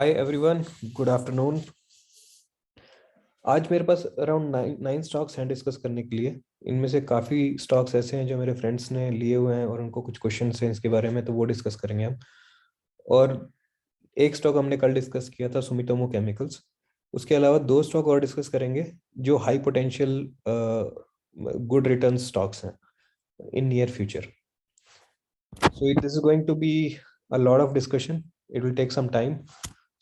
Hi everyone, good afternoon. आज मेरे पास around nine stocks हैं डिस्कस करने के लिए। इनमें से काफ़ी स्टॉक्स ऐसे हैं जो मेरे फ्रेंड्स ने लिए हुए हैं और उनको कुछ क्वेश्चंस हैं इसके बारे में, तो वो डिस्कस करेंगे हम। और एक स्टॉक हमने कल डिस्कस किया था, सुमितोमो केमिकल्स। उसके अलावा दो स्टॉक और डिस्कस करेंगे जो high potential good return stocks हैं in near future. So this is going to be a lot of discussion. It will take some time.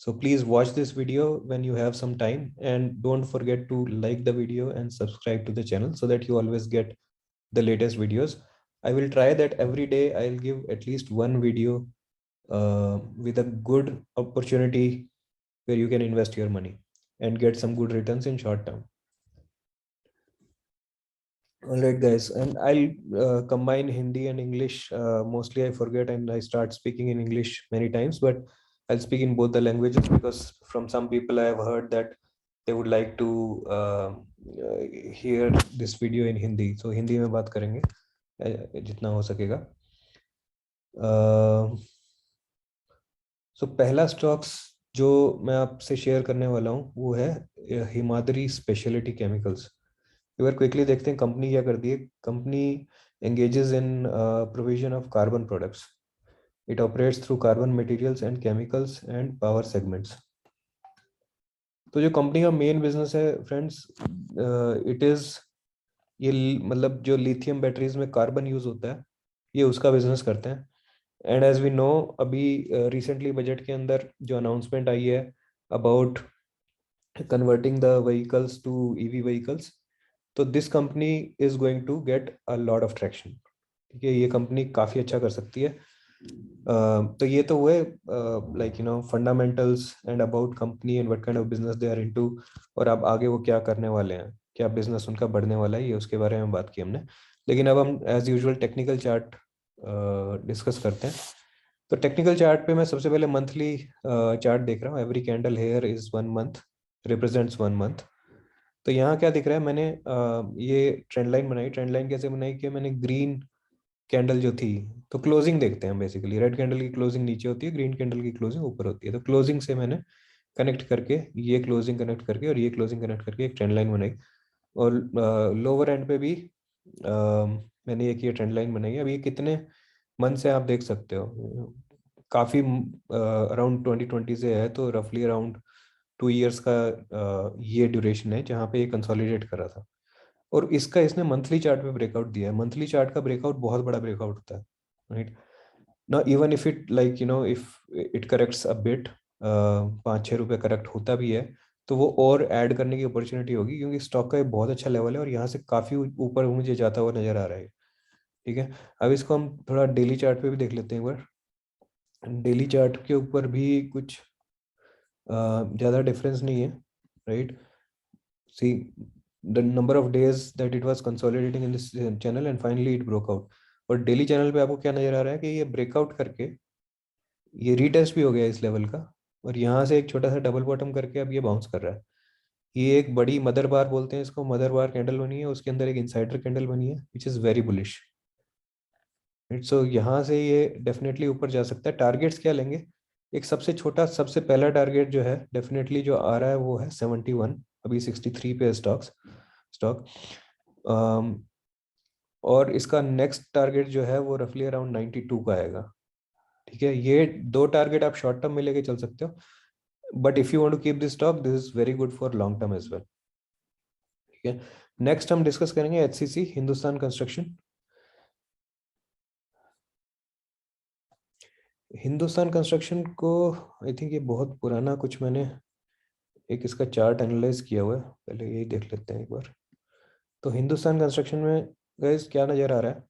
So please watch this video when you have some time, and don't forget to like the video and subscribe to the channel so that you always get the latest videos. I will try that every day. I'll give at least one video with a good opportunity where you can invest your money and get some good returns in short term. All right, guys, and I'll combine Hindi and English. Mostly I forget and I start speaking in English many times, but I'll speak in both the languages because from some people I have heard that they would like to hear this video in Hindi. So Hindi में बात करेंगे जितना हो सकेगा. So पहला stocks जो मैं आपसे शेयर करने वाला हूँ वो है हिमाद्री स्पेशलिटी केमिकल्स. एक बार क्विकली देखते हैं कंपनी क्या करती है. Company engages in provision of carbon products. It operates through carbon materials and chemicals and power segments. तो जो कंपनी का मेन बिजनेस है फ्रेंड्स, इट इज ये मतलब जो लिथियम बैटरीज में कार्बन यूज होता है, ये उसका बिजनेस करते हैं. एंड एज वी नो, अभी रिसेंटली बजट के अंदर जो अनाउंसमेंट आई है about converting the vehicles to EV vehicles, तो this company is going to get a lot of traction. ठीक है, ये कंपनी काफ़ी अच्छा कर सकती है. तो ये तो हुए like fundamentals and about company and what kind of business they are into. और अब आगे वो क्या करने वाले हैं, क्या बिजनेस उनका बढ़ने वाला है, ये उसके बारे में बात की हमने. लेकिन अब हम as usual technical chart discuss करते हैं. तो टेक्निकल चार्ट पे मैं सबसे पहले मंथली चार्ट देख रहा हूँ. Every candle here is 1 month, represents 1 month. तो यहाँ क्या दिख रहा है, मैंने ये ट्रेंड लाइन बनाई. ट्रेंड लाइन कैसे बनाई कि मैंने ग्रीन कैंडल जो थी, तो क्लोजिंग देखते हैं बेसिकली. रेड कैंडल की क्लोजिंग नीचे होती है, ग्रीन कैंडल की क्लोजिंग ऊपर होती है. तो क्लोजिंग से मैंने कनेक्ट करके, ये क्लोजिंग कनेक्ट करके और ये क्लोजिंग कनेक्ट करके एक ट्रेंड लाइन बनाई. और लोअर एंड पे भी मैंने एक ये ट्रेंड लाइन बनाई है. अब ये कितने मंथ से आप देख सकते हो, काफ़ी अराउंड 2020 से है, तो रफली अराउंड 2 इयर्स का ये ड्यूरेशन है जहाँ पे ये कंसोलिडेट कर रहा था. और इसका इसने मंथली चार्ट पे ब्रेकआउट दिया है. मंथली चार्ट का ब्रेकआउट बहुत बड़ा ब्रेकआउट होता है, राइट. ना even if it like if it corrects a bit, 5-6 रुपये करेक्ट होता भी है, तो वो और ऐड करने की अपॉर्चुनिटी होगी क्योंकि स्टॉक का एक बहुत अच्छा लेवल है और यहाँ से काफ़ी ऊपर मुझे जाता हुआ नजर आ रहा है. ठीक है, अब इसको हम थोड़ा डेली चार्ट पे भी देख लेते हैं एक बार. डेली चार्ट के ऊपर भी कुछ ज़्यादा डिफरेंस नहीं है, right. See the number of days that it was consolidating in this channel and finally it broke out. और डेली चैनल पे आपको क्या नजर आ रहा है कि ये ब्रेकआउट करके ये रीटेस्ट भी हो गया इस लेवल का, और यहाँ से एक छोटा सा डबल बॉटम करके अब ये बाउंस कर रहा है. ये एक बड़ी मदर बार बोलते हैं इसको, मदर बार कैंडल बनी है, उसके अंदर एक इनसाइडर कैंडल बनी है विच इज़ वेरी बुलिश. सो यहाँ से ये डेफिनेटली ऊपर जा सकता है. टारगेट्स क्या लेंगे, एक सबसे छोटा सबसे पहला टारगेट जो है डेफिनेटली जो आ रहा है वो है 71. अभी 63 पे स्टॉक. और इसका नेक्स्ट टारगेट जो है वो रफली अराउंड 92 का आएगा. ठीक है, ये दो टारगेट आप शॉर्ट टर्म में लेके चल सकते हो, but if you want to keep this stock, this is very good for long term as well. ठीक है, नेक्स्ट हम डिस्कस करेंगे HCC, Hindustan Construction. Hindustan Construction को आई थिंक ये बहुत पुराना कुछ मैंने एक इसका चार्ट एनालाइज किया हुआ है, पहले यही देख लेते हैं एक बार. तो हिंदुस्तान कंस्ट्रक्शन में गाइस क्या नजर आ रहा है,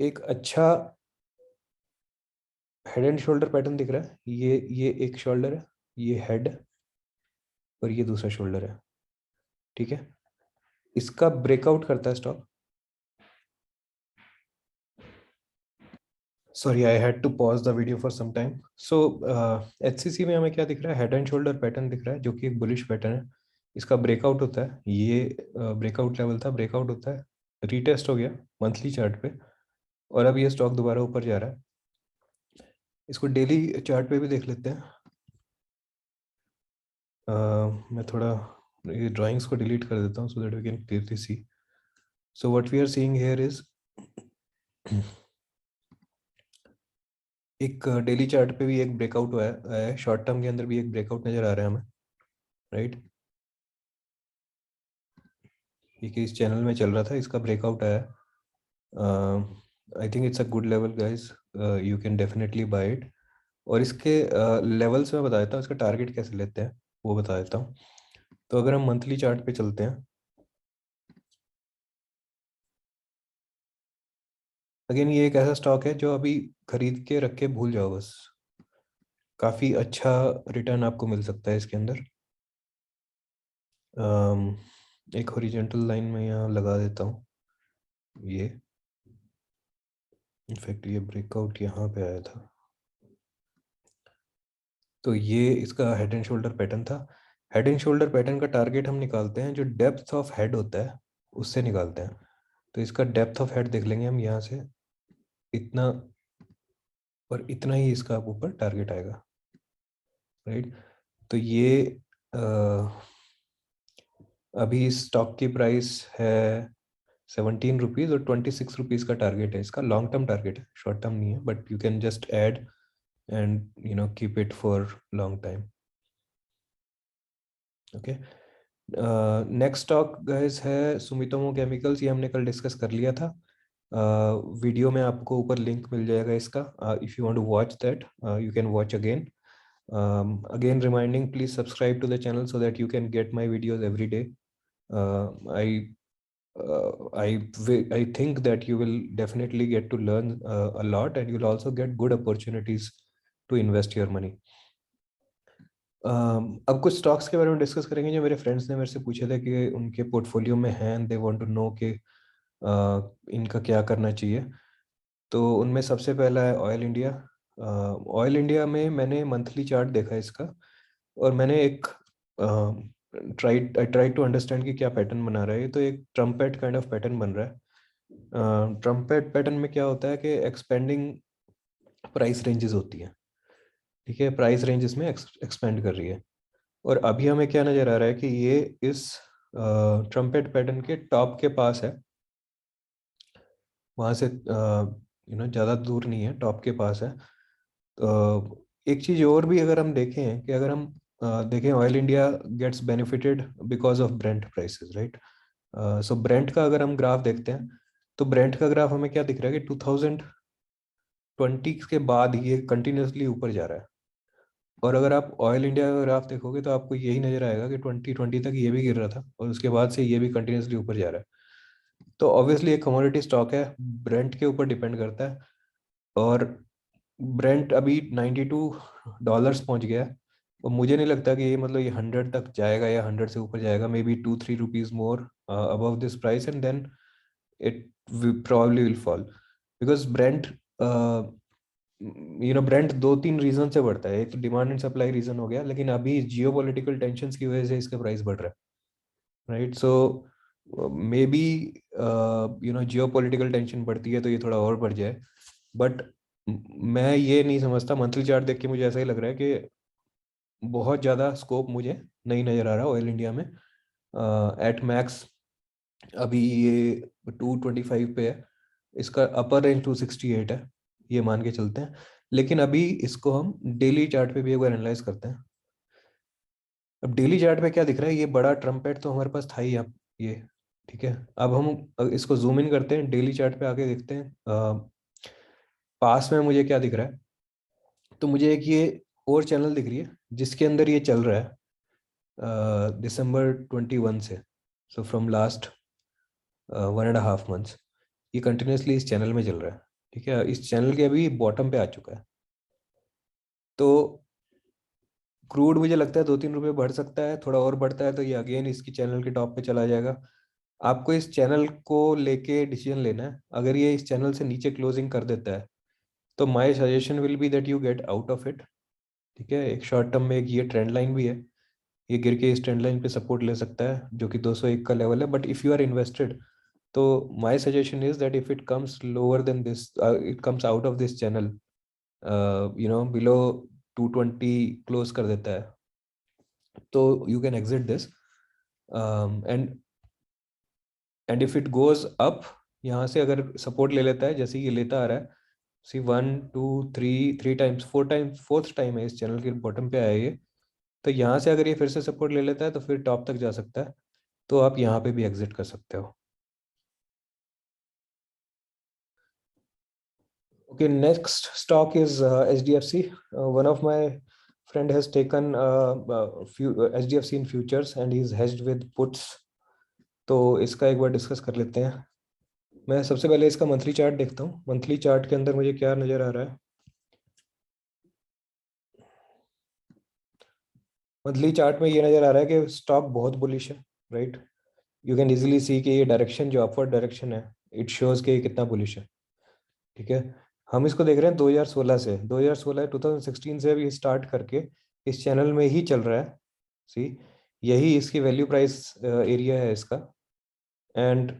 एक अच्छा हेड एंड शोल्डर पैटर्न दिख रहा है. ये एक शोल्डर है, ये हेड, और ये दूसरा शोल्डर है. ठीक है, इसका ब्रेकआउट करता है stock. Sorry, I had to pause the video for some time. So HCC में हमें क्या दिख रहा है, हेड एंड शोल्डर पैटर्न दिख रहा है जो कि एक बुलिश पैटर्न है. इसका ब्रेकआउट होता है, ये ब्रेकआउट लेवल था, ब्रेकआउट होता है, रीटेस्ट हो गया मंथली चार्ट पे. और अब ये स्टॉक दोबारा ऊपर जा रहा है। इसको डेली चार्ट पे भी देख लेते हैं। मैं थोड़ा ये ड्राइंग्स को डिलीट कर देता हूँ so that we can clearly see. So what we are seeing here is एक डेली चार्ट पे भी एक ब्रेकआउट हुआ है, शॉर्ट टर्म के अंदर भी एक ब्रेकआउट नजर आ रहा है हमें, राइट। ये इस चैनल में चल रहा था, इसका ब्रेकआउट आया। I think it's a good level guys, you can definitely buy it. और इसके लेवल्स में बता देता हूँ, इसका टारगेट कैसे लेते हैं वो बता देता हूँ। तो अगर हम मंथली चार्ट पे चलते हैं, अगेन ये एक ऐसा स्टॉक है जो अभी खरीद के रख के भूल जाओ बस, काफ़ी अच्छा रिटर्न आपको मिल सकता है इसके अंदर। एक हॉरिजॉन्टल लाइन में यहाँ लगा देता हूँ ये। इनफैक्ट ये ब्रेकआउट यहाँ पे आया था, तो ये इसका हेड एंड शोल्डर पैटर्न था। हेड एंड शोल्डर पैटर्न का टारगेट हम निकालते हैं जो डेप्थ ऑफ हेड होता है उससे निकालते हैं। तो इसका डेप्थ ऑफ हेड देख लेंगे हम यहाँ से, इतना और इतना ही इसका ऊपर टारगेट आएगा, राइट। तो ये अ, अभी स्टॉक की प्राइस है 17 रुपीज़ और 26 रुपीज़ का टारगेट है इसका। लॉन्ग टर्म टारगेट है, शॉर्ट टर्म नहीं है, but you can just add and keep it for long time. Okay, next stock guys है सुमितोमो केमिकल्स। ये हमने कल डिस्कस कर लिया था। वीडियो में आपको ऊपर लिंक मिल जाएगा इसका, if you want to watch that you can watch again. Again reminding, please subscribe to the channel so that you can get my videos every day. uh, I I think that you will definitely get to learn a lot, and you'll also get good opportunities to invest your money. अब कुछ stocks के बारे में discuss करेंगे जो मेरे friends ने मेरे से पूछे थे कि उनके पोर्टफोलियो में हैं and they want to know कि इनका क्या करना चाहिए। तो उनमें सबसे पहला है ऑयल इंडिया। ऑयल इंडिया में मैंने मंथली चार्ट देखा इसका, और मैंने एक ट्राई टू अंडरस्टैंड कि क्या पैटर्न बना रहा है ये। तो एक ट्रम्पेट काइंड ऑफ पैटर्न बन रहा है। ट्रम्पेट पैटर्न में क्या होता है कि एक्सपेंडिंग प्राइस रेंजेस होती है, ठीक है, प्राइस रेंज इसमें एक्सपेंड कर रही है। और अभी हमें क्या नज़र आ रहा है कि ये इस ट्रम्पेट पैटर्न के टॉप के पास है, वहाँ से ज़्यादा दूर नहीं है, टॉप के पास है। तो एक चीज़ और भी अगर हम देखें कि अगर हम देखें, Oil India gets benefited because of Brent prices, right. So Brent का अगर हम ग्राफ देखते हैं, तो ब्रेंट का ग्राफ हमें क्या दिख रहा है कि 2020 के बाद ये कंटिन्यूसली ऊपर जा रहा है। और अगर आप ऑयल इंडिया का ग्राफ देखोगे तो आपको यही नजर आएगा कि 2020 तक ये भी गिर रहा था और उसके बाद से ये भी कंटिन्यूसली ऊपर जा रहा है। तो ऑब्वियसली एक कमोडिटी स्टॉक है, ब्रेंट के ऊपर डिपेंड करता है। और ब्रेंट अभी $92 पहुंच गया है, और मुझे नहीं लगता कि ये मतलब ये 100 तक जाएगा या 100 से ऊपर जाएगा। Maybe 2-3 rupees more above this price and then it probably will fall, because Brent Brent दो तीन रीजन से बढ़ता है। एक तो डिमांड एंड सप्लाई रीजन हो गया, लेकिन अभी जियो पॉलिटिकल टेंशन की वजह से इसका प्राइस बढ़ रहा है, right. So may be Jio political tension बढ़ती है तो ये थोड़ा और बढ़ जाए, बट मैं ये नहीं समझता। मंथली चार्ट देख के मुझे ऐसा ही लग रहा है कि बहुत ज़्यादा स्कोप मुझे नहीं नज़र आ रहा ऑयल इंडिया में। एट मैक्स अभी ये 225 पे है, इसका अपर रेंज 268 है, ये मान के चलते हैं। लेकिन अभी इसको हम डेली चार्ट पे भी एक बार एनालाइज करते हैं। अब डेली चार्ट पे क्या दिख रहा है, ये बड़ा ट्रम्पेट तो हमारे पास था ही अब ये, ठीक है। अब हम इसको जूम इन करते हैं, डेली चार्ट पे आके देखते हैं पास में मुझे क्या दिख रहा है। तो मुझे एक ये और चैनल दिख रही है जिसके अंदर ये चल रहा है दिसंबर 21 से। सो फ्रॉम लास्ट 1.5 मंथ्स ये कंटिन्यूसली इस चैनल में चल रहा है, ठीक है। इस चैनल के अभी बॉटम पे आ चुका है। तो क्रूड मुझे लगता है 2-3 रुपए बढ़ सकता है, थोड़ा और बढ़ता है तो ये अगेन इसकी चैनल के टॉप पे चला जाएगा। आपको इस चैनल को लेके डिसीजन लेना है। अगर ये इस चैनल से नीचे क्लोजिंग कर देता है तो my suggestion will be that you get out of it, ठीक है। एक शॉर्ट टर्म में एक ये ट्रेंड लाइन भी है, ये गिर के इस ट्रेंड लाइन पे सपोर्ट ले सकता है जो कि 201 का लेवल है। But if you are invested तो my suggestion is that if it comes lower than this, it comes out of this channel, below 220 close कर देता है, तो you can exit this, and if it goes up, यहाँ से अगर support ले लेता है जैसे ये लेता आ रहा है, सी 1 2 3, 3 टाइम्स, 4 टाइम्स, फोर्थ टाइम है इस चैनल के बॉटम पे आया ये, तो यहाँ से अगर ये फिर से सपोर्ट ले लेता है तो फिर टॉप तक जा सकता है, तो आप यहाँ पे भी एग्जिट कर सकते हो। Okay, next stock is HDFC. One of my friend has taken HDFC in futures and he's hedged with puts. तो इसका एक बार डिस्कस कर लेते हैं। मैं सबसे पहले इसका मंथली चार्ट देखता हूँ। मंथली चार्ट के अंदर मुझे क्या नज़र आ रहा है। मंथली चार्ट में ये नज़र आ रहा है कि स्टॉक बहुत बुलिश है, राइट। यू कैन इजीली सी कि ये डायरेक्शन जो अपवर्ड डायरेक्शन है, इट शोज कि ये कितना बुलिश है, ठीक है। हम इसको देख रहे हैं 2016 से, 2016 2016 से अभी स्टार्ट करके इस चैनल में ही चल रहा है। सी, यही इसकी वैल्यू प्राइस एरिया है इसका, एंड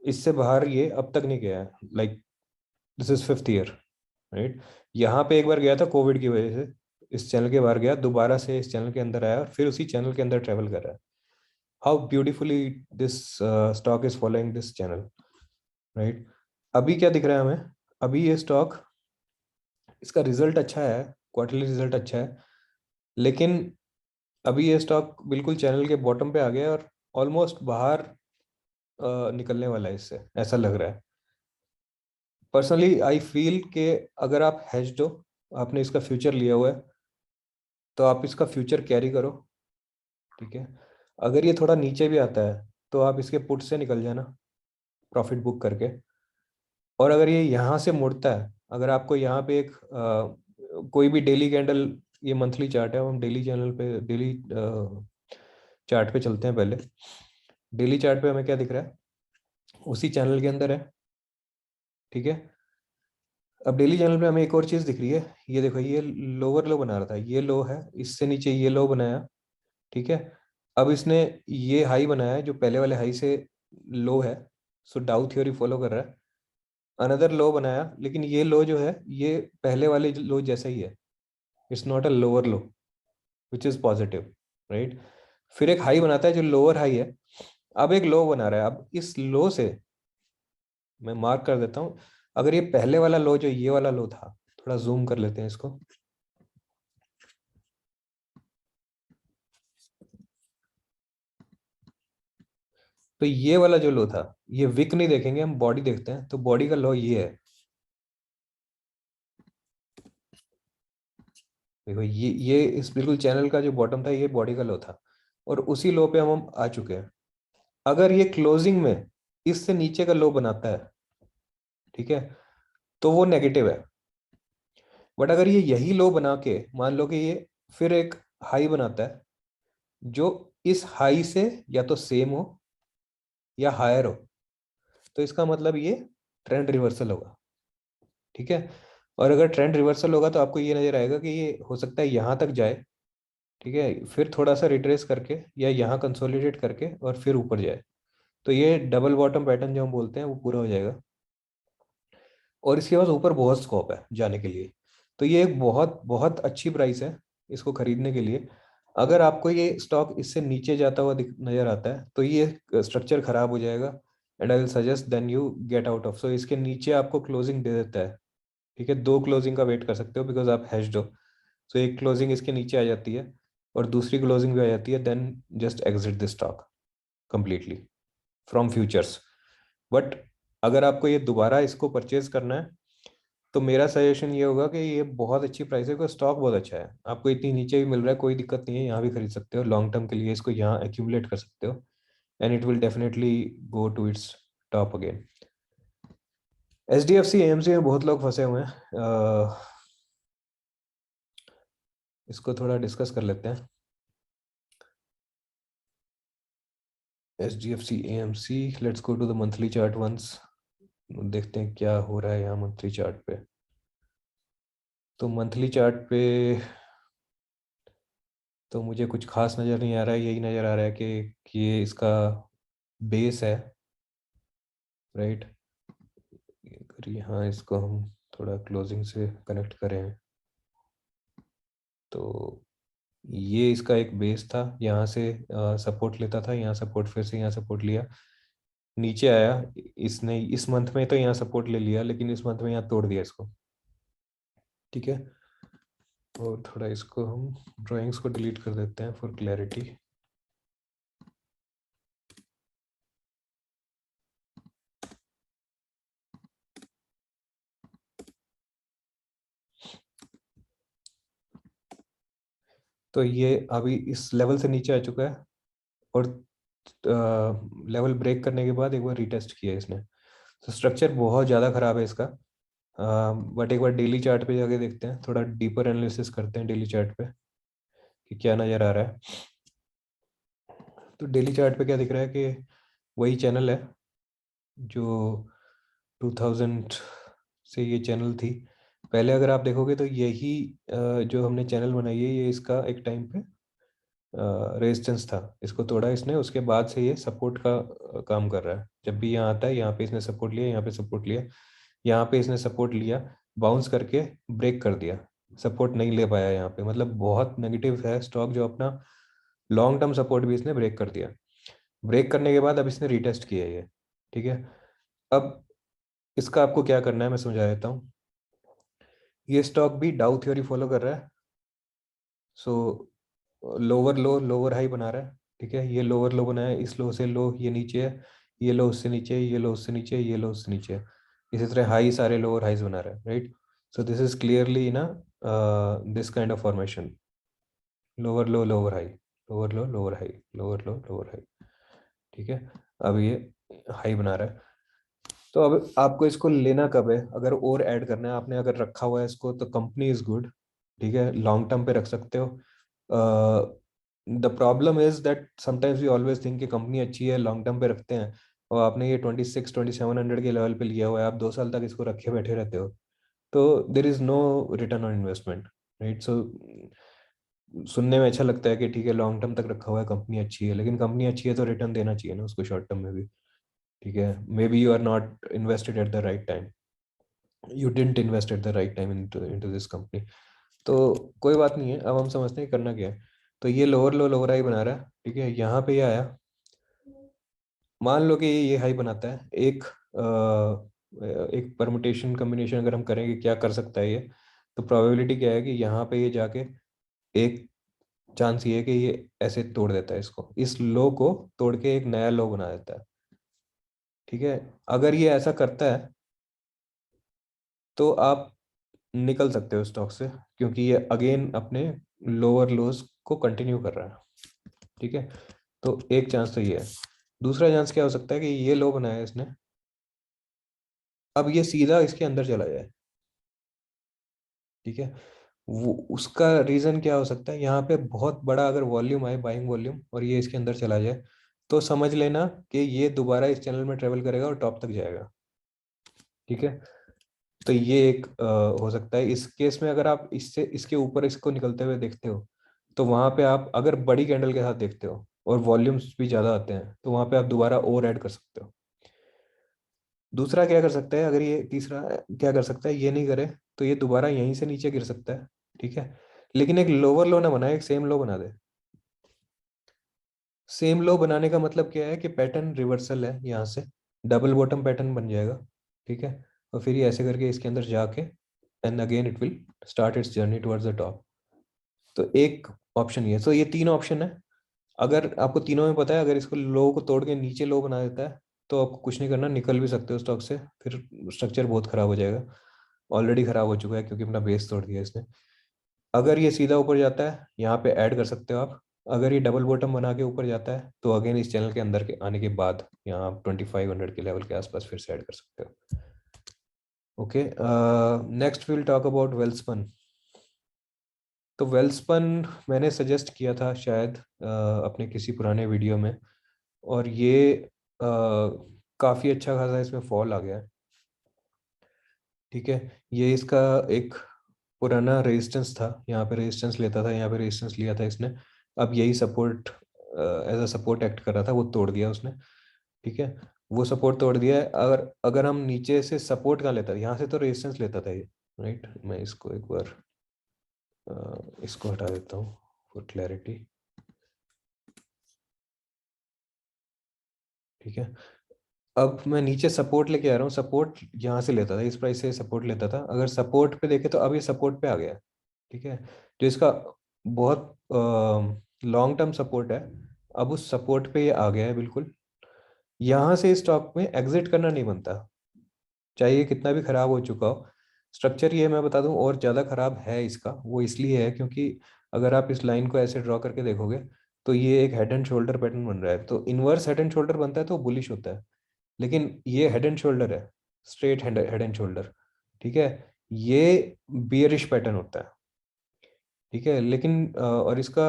इससे बाहर ये अब तक नहीं गया है। Like this is fifth year, right. यहाँ पे एक बार गया था कोविड की वजह से, इस चैनल के बाहर गया, दोबारा से इस चैनल के अंदर आया और फिर उसी चैनल के अंदर ट्रेवल कर रहा है। How beautifully this stock is following this channel, right. अभी क्या दिख रहा है हमें, अभी ये स्टॉक, इसका रिजल्ट अच्छा है, क्वार्टरली रिजल्ट अच्छा है, लेकिन अभी ये स्टॉक बिल्कुल चैनल के बॉटम पे आ गया है और ऑलमोस्ट बाहर निकलने वाला है इससे, ऐसा लग रहा है। पर्सनली आई फील कि अगर आप हेज्ड हो, आपने इसका फ्यूचर लिया हुआ है, तो आप इसका फ्यूचर कैरी करो, ठीक है। अगर ये थोड़ा नीचे भी आता है तो आप इसके पुट से निकल जाना प्रॉफिट बुक करके। और अगर ये यहाँ से मुड़ता है, अगर आपको यहाँ पे एक कोई भी डेली कैंडल, ये मंथली चार्ट है, हम डेली चैनल पे, डेली चार्ट पे चलते हैं पहले। डेली चार्ट पे हमें क्या दिख रहा है, उसी चैनल के अंदर है, ठीक है। अब डेली चैनल पे हमें एक और चीज दिख रही है, ये देखो, ये लोअर लो बना रहा था, ये लो है, इससे नीचे ये लो बनाया, ठीक है। अब इसने ये हाई बनाया है जो पहले वाले हाई से लो है, सो डाउ थ्योरी फॉलो कर रहा है। अनदर लो बनाया, लेकिन ये लो जो है ये पहले वाले लो जैसा ही है, it's not a lower low, which is positive, right. फिर एक हाई बनाता है जो लोअर हाई है, अब एक लो बना रहा है। अब इस लो से मैं मार्क कर देता हूँ, अगर ये पहले वाला लो जो ये वाला लो था, थोड़ा जूम कर लेते हैं इसको, तो ये वाला जो लो था, ये विक नहीं देखेंगे, हम बॉडी देखते हैं, तो बॉडी का लो ये है, देखो ये इस बिल्कुल चैनल का जो बॉटम था ये बॉडी का लो था, और उसी लो पे हम आ चुके हैं। अगर ये क्लोजिंग में इससे नीचे का लो बनाता है, ठीक है, तो वो नेगेटिव है। बट अगर ये यही लो बना के मान लो कि ये फिर एक हाई बनाता है जो इस हाई से या तो सेम हो या हायर हो, तो इसका मतलब ये ट्रेंड रिवर्सल होगा, ठीक है। और अगर ट्रेंड रिवर्सल होगा तो आपको ये नजर आएगा कि ये हो सकता है यहाँ तक जाए, ठीक है, फिर थोड़ा सा रिट्रेस करके या यहाँ कंसोलिडेट करके और फिर ऊपर जाए, तो ये डबल बॉटम पैटर्न जो हम बोलते हैं वो पूरा हो जाएगा। और इसके पास ऊपर बहुत स्कोप है जाने के लिए, तो ये एक बहुत बहुत अच्छी प्राइस है इसको खरीदने के लिए। अगर आपको ये स्टॉक इससे नीचे जाता हुआ नजर आता है तो ये स्ट्रक्चर खराब हो जाएगा, and I will suggest then you get out of. So इसके नीचे आपको क्लोजिंग दे देता है, ठीक है, दो क्लोजिंग का वेट कर सकते हो बिकॉज आप हेज्ड हो। सो एक क्लोजिंग इसके नीचे आ जाती है और दूसरी क्लोजिंग भी आ जाती है, then just exit the stock completely from futures. But अगर आपको ये दोबारा इसको परचेज करना है तो मेरा सजेशन ये होगा कि ये बहुत अच्छी प्राइस है, क्योंकि स्टॉक बहुत अच्छा है, आपको इतनी नीचे भी मिल रहा है, कोई दिक्कत नहीं है, यहाँ भी खरीद सकते हो लॉन्ग टर्म के लिए, इसको यहाँ एक्यूमुलेट कर सकते हो, and it will definitely go to its top again. H D F C M C में बहुत लोग फंसे हुए हैं, इसको थोड़ा डिस्कस कर लेते हैं। H D F C A M C, let's go to the monthly chart once, देखते हैं क्या हो रहा है यहाँ मंथली चार्ट पे। तो मंथली चार्ट पे तो मुझे कुछ खास नज़र नहीं आ रहा है, यही नज़र आ रहा है कि ये इसका बेस है, राइट। यहाँ इसको हम थोड़ा क्लोजिंग से कनेक्ट करें तो ये इसका एक बेस था, यहाँ से सपोर्ट लेता था, यहाँ सपोर्ट, फिर से यहाँ सपोर्ट लिया, नीचे आया। इसने इस मंथ में तो यहाँ सपोर्ट ले लिया, लेकिन इस मंथ में यहाँ तोड़ दिया इसको। ठीक है, और थोड़ा इसको हम ड्राइंग्स को डिलीट कर देते हैं फॉर क्लैरिटी। तो ये अभी इस लेवल से नीचे आ चुका है, और लेवल ब्रेक करने के बाद एक बार रीटेस्ट किया इसने। तो स्ट्रक्चर बहुत ज़्यादा ख़राब है इसका। बट एक बार डेली चार्ट पे जाके देखते हैं, थोड़ा डीपर एनालिसिस करते हैं डेली चार्ट पे कि क्या नज़र आ रहा है। तो डेली चार्ट पे क्या दिख रहा है कि वही चैनल है जो 2000 से ये चैनल थी पहले। अगर आप देखोगे तो यही जो हमने चैनल बनाई है, ये इसका एक टाइम पे रेजिस्टेंस था। इसको तोड़ा इसने, उसके बाद से ये सपोर्ट का काम कर रहा है। जब भी यहाँ आता है, यहाँ पे इसने सपोर्ट लिया, यहाँ पे सपोर्ट लिया, यहाँ पे इसने सपोर्ट लिया, बाउंस करके ब्रेक कर दिया, सपोर्ट नहीं ले पाया यहाँ पे। मतलब बहुत नेगेटिव है स्टॉक, जो अपना लॉन्ग टर्म सपोर्ट भी इसने ब्रेक कर दिया। ब्रेक करने के बाद अब इसने रीटेस्ट किया है ये। ठीक है, अब इसका आपको क्या करना है मैं समझा देता हूँ। ये स्टॉक भी डाउ थ्योरी फॉलो कर रहा है। सो लोअर लो लोअर हाई बना रहा है। ठीक है, ये लोअर लो बनाया, इस लो से लो ये नीचे है, ये लो उससे नीचे, ये लो उससे नीचे, ये लो उससे नीचे। इसी तरह हाई सारे लोअर हाइज बना रहा है, right. So this is clearly ना this kind of formation, lower low lower high, lower low lower high, lower low lower high. ठीक है, अब ये हाई बना रहा है। तो अब आपको इसको लेना कब है, अगर और ऐड करना है आपने, अगर रखा हुआ है इसको, तो कंपनी इज गुड। ठीक है, लॉन्ग टर्म पे रख सकते हो। The problem is that sometimes we always think कि कंपनी अच्छी है, लॉन्ग टर्म पे रखते हैं, और आपने ये 26-2700 के लेवल पे लिया हुआ है, आप 2 साल तक इसको रखे बैठे रहते हो, तो there is no return on investment, right. So सुनने में अच्छा लगता है कि ठीक है लॉन्ग टर्म तक रखा हुआ है, कंपनी अच्छी है, लेकिन कंपनी अच्छी है तो रिटर्न देना चाहिए ना उसको शॉर्ट टर्म में भी। ठीक है, maybe you are not invested at the right time, you didn't invest at the right time into this company. तो कोई बात नहीं है, अब हम समझते हैं करना क्या है। तो ये लोअर लो लोअर हाई बना रहा है। ठीक है, यहाँ पे ये आया, मान लो कि ये हाई बनाता है, एक परमुटेशन कम्बिनेशन अगर हम करेंगे क्या कर सकता है ये, तो प्रोबेबिलिटी क्या है कि यहाँ पे ये जाके, एक चांस ये है कि ये ऐसे तोड़ देता है इसको, इस लो को तोड़ के एक नया लो बना देता है। ठीक है, अगर ये ऐसा करता है तो आप निकल सकते हो स्टॉक से, क्योंकि ये अगेन अपने लोअर लोज को कंटिन्यू कर रहा है। ठीक है, तो एक चांस तो ये है। दूसरा चांस क्या हो सकता है कि ये लो बनाया इसने, अब ये सीधा इसके अंदर चला जाए। ठीक है, वो उसका रीजन क्या हो सकता है, यहाँ पे बहुत बड़ा अगर वॉल्यूम आए, बाइंग वॉल्यूम, और ये इसके अंदर चला जाए, तो समझ लेना कि ये दोबारा इस चैनल में ट्रेवल करेगा और टॉप तक जाएगा। ठीक है, तो ये एक हो सकता है। इस केस में अगर आप इससे इसके ऊपर इसको निकलते हुए देखते हो, तो वहां पे आप अगर बड़ी कैंडल के साथ देखते हो और वॉल्यूम्स भी ज़्यादा आते हैं, तो वहां पे आप दोबारा और ऐड कर सकते हो। दूसरा क्या कर सकता है, अगर ये तीसरा क्या कर सकता है, ये नहीं करे तो ये दोबारा यहीं से नीचे गिर सकता है। ठीक है, लेकिन एक लोअर लो ना बनाए, एक सेम लो बना दे। सेम लो बनाने का मतलब क्या है कि पैटर्न रिवर्सल है, यहाँ से डबल बॉटम पैटर्न बन जाएगा। ठीक है, और फिर ये ऐसे करके इसके अंदर जाके, and again it will start it's journey towards the top. तो एक ऑप्शन ये, तो ये तीन ऑप्शन है। अगर आपको तीनों में पता है, अगर इसको लो को तोड़ के नीचे लो बना देता है, तो आपको कुछ नहीं करना, निकल भी सकते हो स्टॉक से, फिर स्ट्रक्चर बहुत खराब हो जाएगा। ऑलरेडी खराब हो चुका है क्योंकि अपना बेस तोड़ दिया इसने। अगर ये सीधा ऊपर जाता है, यहाँ पे ऐड कर सकते हो आप। अगर ये डबल बॉटम बना के ऊपर जाता है, तो अगेन इस चैनल के अंदर के आने के बाद यहाँ आप 2500 के लेवल के आसपास फिर से ऐड कर सकते हो। Okay, next will talk about Welspun. तो वेल्सपन मैंने सजेस्ट किया था शायद अपने किसी पुराने वीडियो में, और ये काफ़ी अच्छा खासा इसमें फॉल आ गया है। ठीक है, ये इसका एक पुराना रेजिस्टेंस था, यहाँ पे रेजिस्टेंस लेता था, यहाँ पे रेजिस्टेंस लिया था इसने। अब यही support as a support act कर रहा था, वो तोड़ दिया उसने। ठीक है, वो सपोर्ट तोड़ दिया है। अगर अगर हम नीचे से सपोर्ट कहाँ लेता था, यहाँ से तो रेजिस्टेंस लेता था ये, राइट। मैं इसको एक बार इसको हटा देता हूँ फॉर क्लैरिटी। ठीक है, अब मैं नीचे सपोर्ट लेके आ रहा हूँ, सपोर्ट यहाँ से लेता था, इस प्राइस से सपोर्ट लेता था। अगर सपोर्ट पे देखे तो अब ये सपोर्ट पे आ गया है। ठीक है, जो इसका बहुत लॉन्ग टर्म सपोर्ट है, अब उस सपोर्ट पे ये आ गया है बिल्कुल। यहाँ से स्टॉक में एग्जिट करना नहीं बनता, चाहे ये कितना भी खराब हो चुका हो। स्ट्रक्चर ये मैं बता दूं और ज़्यादा खराब है इसका, वो इसलिए है क्योंकि अगर आप इस लाइन को ऐसे ड्रॉ करके देखोगे तो ये एक हेड एंड शोल्डर पैटर्न बन रहा है। तो इनवर्स हेड एंड शोल्डर बनता है तो बुलिश होता है, लेकिन ये हेड एंड शोल्डर है, स्ट्रेट हेड एंड शोल्डर। ठीक है, ये बियरिश पैटर्न होता है। ठीक है, लेकिन और इसका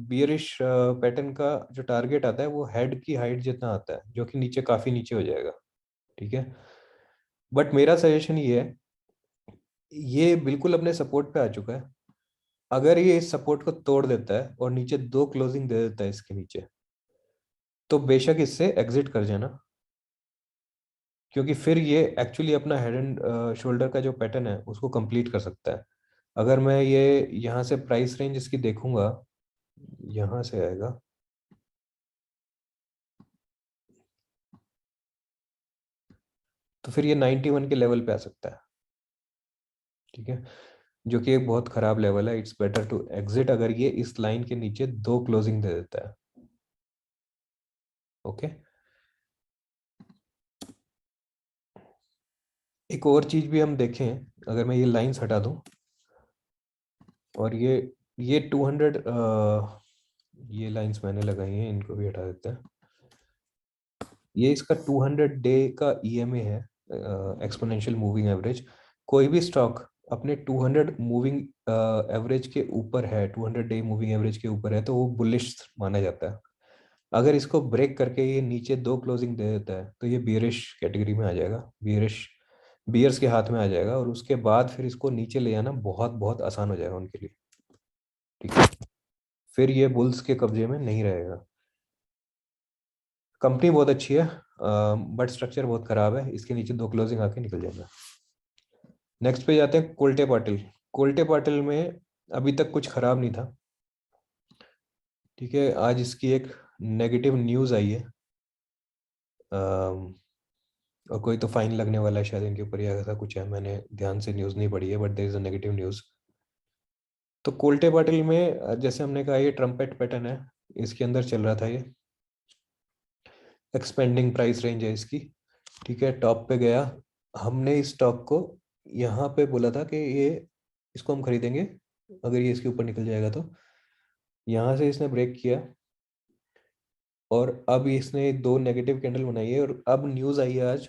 बियरिश पैटर्न का जो टारगेट आता है वो हेड की हाइट जितना आता है, जो कि नीचे काफी नीचे हो जाएगा। ठीक है, बट मेरा सजेशन ये है, ये बिल्कुल अपने सपोर्ट पे आ चुका है। अगर ये इस सपोर्ट को तोड़ देता है और नीचे दो क्लोजिंग दे देता है इसके नीचे, तो बेशक इससे एग्जिट कर जाना, क्योंकि फिर ये एक्चुअली अपना हेड एंड शोल्डर का जो पैटर्न है उसको कंप्लीट कर सकता है। अगर मैं ये यहाँ से प्राइस रेंज इसकी देखूंगा, यहाँ से आएगा, तो फिर ये 91 के लेवल पे आ सकता है। ठीक है, जो कि एक बहुत खराब लेवल है। इट्स बेटर टू एग्जिट अगर ये इस लाइन के नीचे दो क्लोजिंग दे देता है। ओके, एक और चीज भी हम देखें, अगर मैं ये लाइंस हटा दूं और ये 200, ये लाइंस मैंने लगाई हैं, इनको भी हटा देते हैं। ये इसका 200 डे का ईएमए है, एक्सपोनेंशियल मूविंग एवरेज। कोई भी स्टॉक अपने 200 मूविंग एवरेज के ऊपर है, 200 डे मूविंग एवरेज के ऊपर है, तो वो बुलिश माना जाता है। अगर इसको ब्रेक करके ये नीचे दो क्लोजिंग दे देता है तो ये बियरिश कैटेगरी में आ जाएगा, बियरिश बियर्स के हाथ में आ जाएगा, और उसके बाद फिर इसको नीचे ले आना बहुत बहुत आसान हो जाएगा उनके लिए। ठीक है, फिर ये बुल्स के कब्जे में नहीं रहेगा। कंपनी बहुत अच्छी है, बट स्ट्रक्चर बहुत खराब है, इसके नीचे दो क्लोजिंग आके निकल जाएगा। नेक्स्ट पे जाते हैं कोल्टे पाटिल। कोल्टे पाटिल में अभी तक कुछ खराब नहीं था। ठीक है, आज इसकी एक नेगेटिव न्यूज़ आई है, अम, और कोई तो फाइन लगने वाला है शायद इनके ऊपर, या ऐसा कुछ है, मैंने ध्यान से न्यूज़ नहीं पढ़ी है, but there is a negative news. तो कोल्टे पाटिल में जैसे हमने कहा ये ट्रम्पेट पैटर्न है, इसके अंदर चल रहा था ये, एक्सपेंडिंग प्राइस रेंज है इसकी। ठीक है, टॉप पे गया, हमने इस स्टॉक को यहाँ पे बोला था कि ये इसको हम खरीदेंगे अगर ये इसके ऊपर निकल जाएगा तो। यहाँ से इसने ब्रेक किया, और अब इसने दो नेगेटिव कैंडल बनाई है, और अब न्यूज़ आई है आज,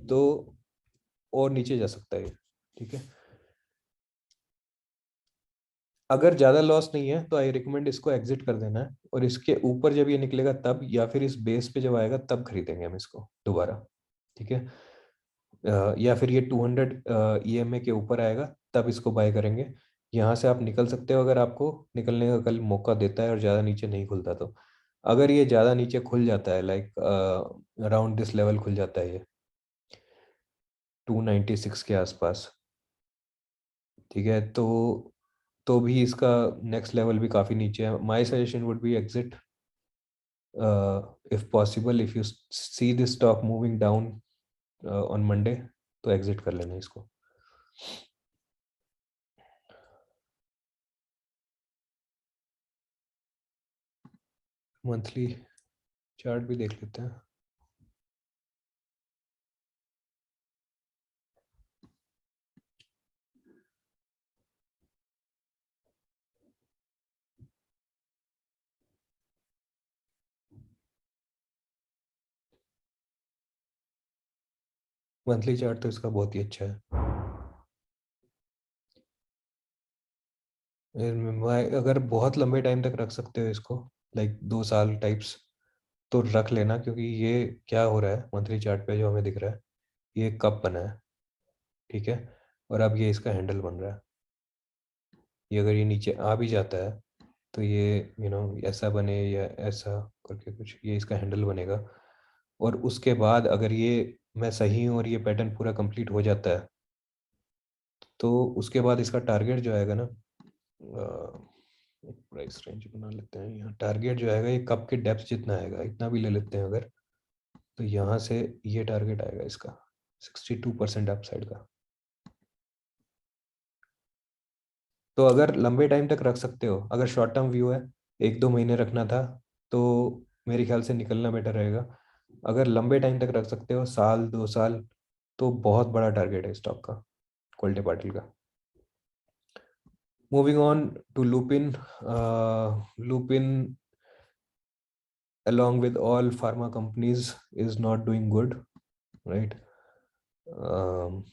तो और नीचे जा सकता है ये। ठीक है, अगर ज़्यादा लॉस नहीं है तो आई रिकमेंड इसको एग्जिट कर देना है, और इसके ऊपर जब ये निकलेगा तब, या फिर इस बेस पे जब आएगा तब खरीदेंगे हम इसको दोबारा। ठीक है, या फिर ये 200 ईएमए के ऊपर आएगा तब इसको बाय करेंगे। यहाँ से आप निकल सकते हो अगर आपको निकलने का कल मौका देता है और ज़्यादा नीचे नहीं खुलता तो। अगर ये ज़्यादा नीचे खुल जाता है, लाइक अराउंड दिस लेवल खुल जाता है ये 296 के आसपास, ठीक है, तो भी इसका नेक्स्ट लेवल भी काफ़ी नीचे है। My suggestion would be exit if possible, if you see this stock moving down on Monday, तो एग्जिट कर लेना इसको। मंथली चार्ट भी देख लेते हैं। मंथली चार्ट तो इसका बहुत ही अच्छा है। अगर बहुत लंबे टाइम तक रख सकते हो इसको, लाइक 2 साल टाइप्स, तो रख लेना, क्योंकि ये क्या हो रहा है मंथली चार्ट पे जो हमें दिख रहा है, ये कप बना है। ठीक है, और अब ये इसका हैंडल बन रहा है। ये अगर ये नीचे आ भी जाता है तो ये ऐसा बने या ऐसा करके कुछ, ये इसका हैंडल बनेगा। और उसके बाद अगर ये मैं सही हूँ और ये पैटर्न पूरा कंप्लीट हो जाता है, तो उसके बाद इसका टारगेट जो आएगा ना, प्राइस रेंज बना लेते हैं यहाँ। टारगेट जो आएगा ये कप के डेप्थ जितना आएगा, इतना भी ले लेते हैं अगर, तो यहाँ से ये टारगेट आएगा इसका 62% अपसाइड का। तो अगर लंबे टाइम तक रख सकते हो, अगर शॉर्ट टर्म व्यू है, 1-2 महीने रखना था, तो मेरे ख्याल से निकलना बेटर रहेगा। अगर लंबे टाइम तक रख सकते हो, 1-2 साल, तो बहुत बड़ा टारगेट है स्टॉक का, क्वालिटी पाटिल का। Moving on to Lupin. Lupin along with all pharma companies is not doing good, right? um,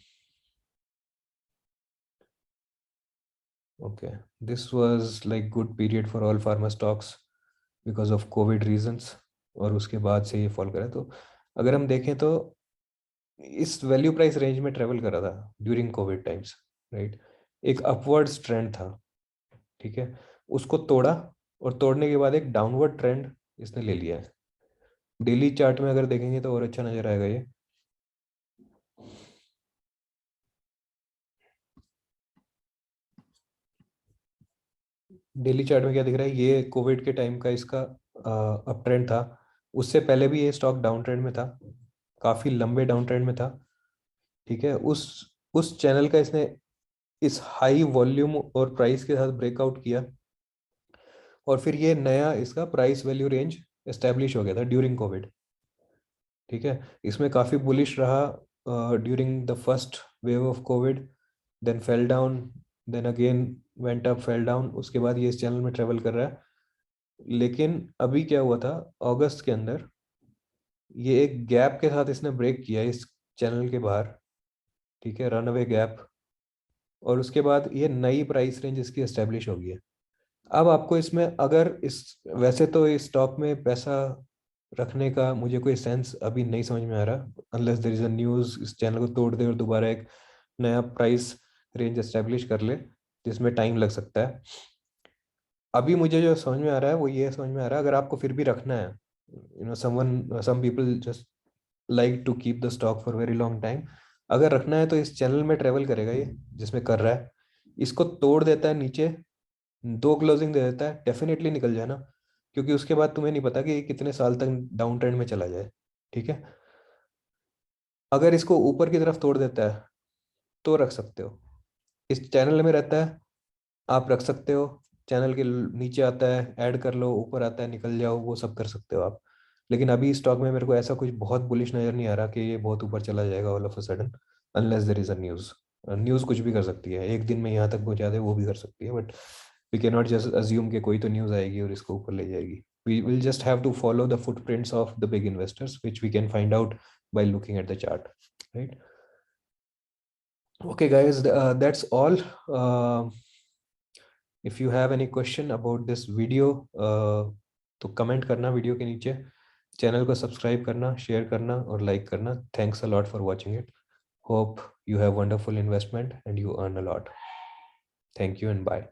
okay, this was like good period for all pharma stocks because of covid reasons, और उसके बाद से ये fall करा। तो अगर हम देखें तो इस वैल्यू प्राइस रेंज में ट्रेवल कर रहा था ड्यूरिंग कोविड टाइम्स, राइट? एक अपवर्ड्स ट्रेंड था, ठीक है, उसको तोड़ा, और तोड़ने के बाद एक डाउनवर्ड ट्रेंड इसने ले लिया है। डेली चार्ट में अगर देखेंगे तो और अच्छा नजर आएगा ये। डेली चार्ट में क्या दिख रहा है, ये कोविड के टाइम का इसका अप ट्रेंड था। उससे पहले भी ये स्टॉक डाउन ट्रेंड में था, काफी लंबे डाउन ट्रेंड में था, ठीक है। उस चैनल का इसने इस हाई वॉल्यूम और प्राइस के साथ ब्रेकआउट किया, और फिर ये नया इसका प्राइस वैल्यू रेंज एस्टेब्लिश हो गया था ड्यूरिंग कोविड, ठीक है। इसमें काफी बुलिश रहा during the first wave of Covid, then fell down, then again went up, fell down, उसके बाद ये इस चैनल में ट्रेवल कर रहा है। लेकिन अभी क्या हुआ था, अगस्त के अंदर ये एक गैप के साथ इसने ब्रेक किया इस चैनल के बाहर, ठीक है, रन अवे गैप, और उसके बाद ये नई प्राइस रेंज इसकी एस्टेब्लिश हो गई है। अब आपको इसमें अगर इस, वैसे तो इस स्टॉक में पैसा रखने का मुझे कोई सेंस अभी नहीं समझ में आ रहा, unless there is a news इस चैनल को तोड़ दे और दोबारा एक नया प्राइस रेंज एस्टेब्लिश कर ले, जिसमें टाइम लग सकता है। अभी मुझे जो समझ में आ रहा है वो ये समझ में आ रहा है, अगर आपको फिर भी रखना है, some people just like to keep the stock for very long time, अगर रखना है तो इस चैनल में ट्रेवल करेगा ये, जिसमें कर रहा है। इसको तोड़ देता है नीचे, 2 क्लोजिंग दे देता है, डेफिनेटली निकल जाए ना, क्योंकि उसके बाद तुम्हें नहीं पता कि ये कितने साल तक डाउन ट्रेंड में चला जाए, ठीक है। अगर इसको ऊपर की तरफ तोड़ देता है तो रख सकते हो, इस चैनल में रहता है, आप रख सकते हो। चैनल के नीचे आता है ऐड कर लो, ऊपर आता है निकल जाओ, वो सब कर सकते हो आप। लेकिन अभी स्टॉक में मेरे को ऐसा कुछ बहुत बुलिश नजर नहीं आ रहा कि ये बहुत ऊपर चला जाएगा all of a sudden, unless there is a news. News कुछ भी कर सकती है, एक दिन में यहाँ तक पहुंचा दे वो भी कर सकती है, but we can not just assume कि कोई तो न्यूज़ आएगी और इसको ऊपर ले जाएगी। We will just have to follow the footprints of the big investors which we can find out by looking at the chart, right? Okay guys, that's all. If you have any question about this video, तो comment करना video के नीचे, channel को subscribe करना, share करना और like करना। Thanks a lot for watching it. Hope you have wonderful investment and you earn a lot. Thank you and bye.